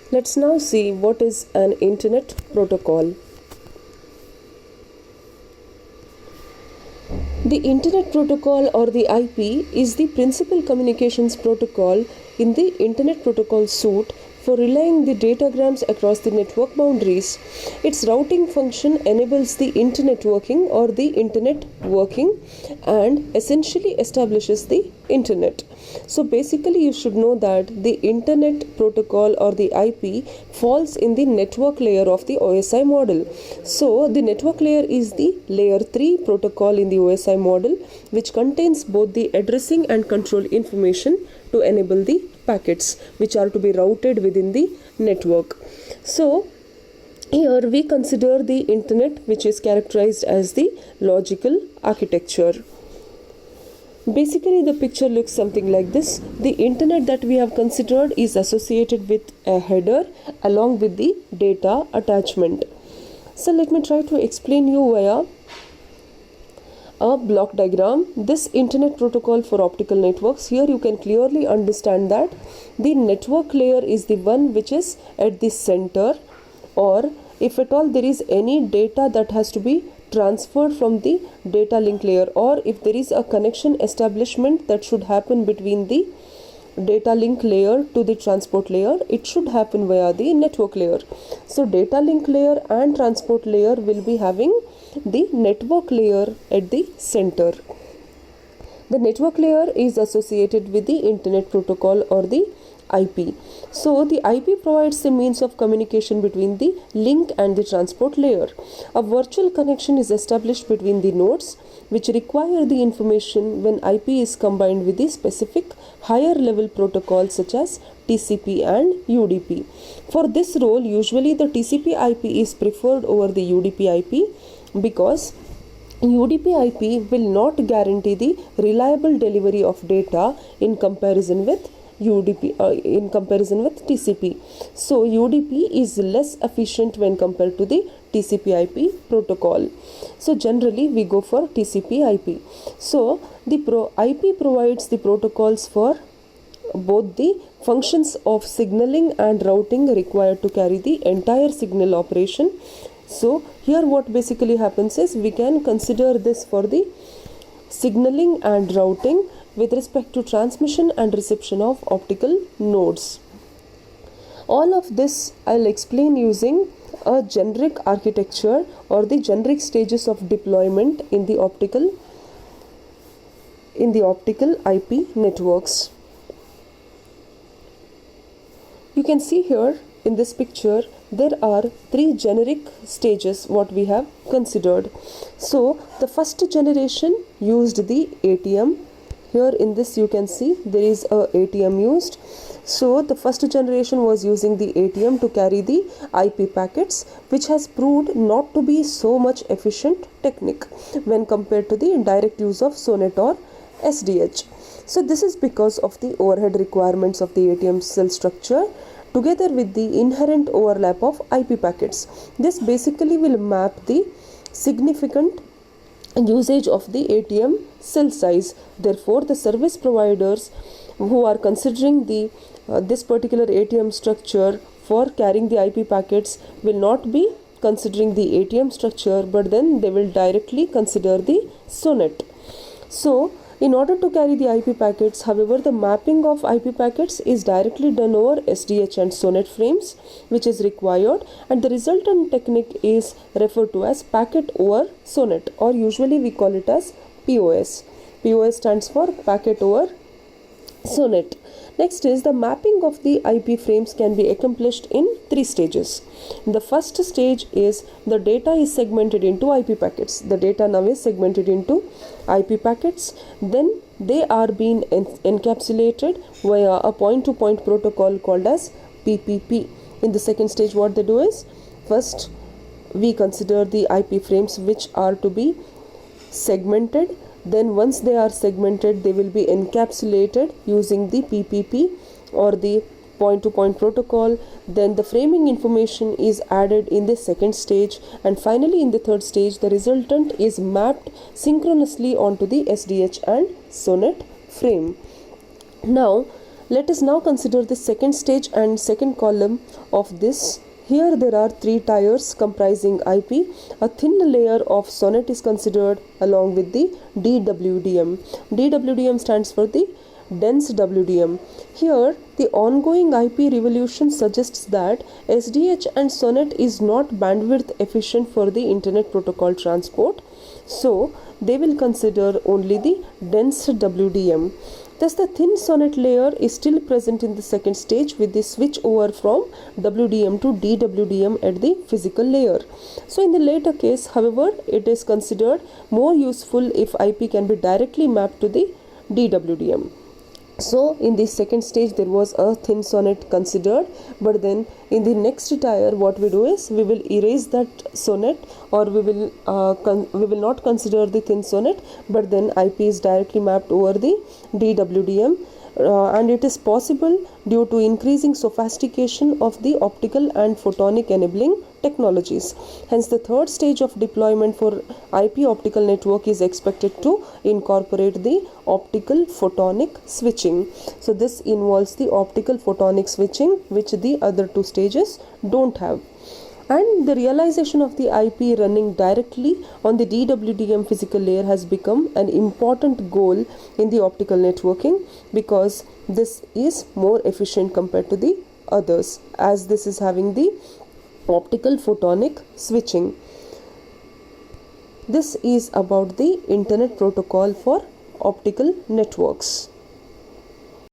Let's now see what is an Internet protocol. The Internet Protocol, or the IP, is the principal communications protocol in the Internet Protocol suite for relaying the datagrams across the network boundaries. Its routing function enables the Internet working or the Internet working and essentially establishes the Internet. So basically you should know that the Internet Protocol or the IP falls in the network layer of the OSI model. So the network layer is the layer 3 protocol in the OSI model, which contains both the addressing and control information to enable the packets which are to be routed within the network. So here we consider the Internet, which is characterized as the logical architecture. Basically the picture looks something like this. The Internet that we have considered is associated with a header along with the data attachment. So let me try to explain you via a block diagram. This Internet protocol for optical networks, here you can clearly understand that the network layer is the one which is at the center, or if at all there is any data that has to be transferred from the data link layer, or if there is a connection establishment that should happen between the data link layer to the transport layer, it should happen via the network layer. So data link layer and transport layer will be having the network layer at the center. The network layer is associated with the Internet protocol or the IP. So the IP provides the means of communication between the link and the transport layer. A virtual connection is established between the nodes which require the information when IP is combined with the specific higher level protocols such as TCP and UDP. For this role, usually the TCP IP is preferred over the UDP IP because UDP IP will not guarantee the reliable delivery of data in comparison with TCP. So UDP is less efficient when compared to the TCP IP protocol. So generally we go for TCP IP. So the IP provides the protocols for both the functions of signaling and routing required to carry the entire signal operation. So here what basically happens is we can consider this for the signaling and routing with respect to transmission and reception of optical nodes. All of this I'll explain using a generic architecture or the generic stages of deployment in the optical IP networks. You can see here in this picture there are 3 generic stages what we have considered. So the first generation used the ATM. Here in this you can see there is a ATM used. So the first generation was using the ATM to carry the IP packets, which has proved not to be so much efficient technique when compared to the direct use of SONET or SDH. So this is because of the overhead requirements of the ATM cell structure together with the inherent overlap of IP packets. This basically will map the significant usage of the ATM cell size. Therefore, the service providers who are considering the this particular ATM structure for carrying the IP packets will not be considering the ATM structure, but then they will directly consider the SONET. So in order to carry the IP packets, however, the mapping of IP packets is directly done over SDH and SONET frames, which is required, and the resultant technique is referred to as packet over SONET, or usually we call it as POS. POS stands for packet over SONET. Next is the mapping of the IP frames can be accomplished in 3 stages. The first stage is the data is segmented into IP packets. The data now is segmented into IP packets. Then they are being encapsulated via a point-to-point protocol called as PPP. In the second stage what they do is, first we consider the IP frames which are to be segmented. Then once they are segmented, they will be encapsulated using the PPP or the point-to-point protocol. Then the framing information is added in the second stage, and finally in the third stage the resultant is mapped synchronously onto the SDH and SONET frame. Now Let us now consider the second stage and second column of this. Here there are three tiers comprising IP. A thin layer of SONET is considered along with the DWDM. DWDM stands for the dense WDM. Here the ongoing IP revolution suggests that SDH and SONET is not bandwidth efficient for the internet protocol transport. So they will consider only the dense WDM. Thus the thin SONET layer is still present in the second stage with the switch over from WDM to DWDM at the physical layer. So in the later case, however, it is considered more useful if IP can be directly mapped to the DWDM. So in the second stage there was a thin SONET considered, but then in the next tier what we do is we will erase that SONET, or we will not consider the thin SONET, but then IP is directly mapped over the DWDM. And it is possible due to increasing sophistication of the optical and photonic enabling technologies. Hence the third stage of deployment for IP optical network is expected to incorporate the optical photonic switching. So this involves the optical photonic switching, which the other two stages don't have. And the realization of the IP running directly on the DWDM physical layer has become an important goal in the optical networking, because this is more efficient compared to the others, as this is having the optical photonic switching. This is about the internet protocol for optical networks.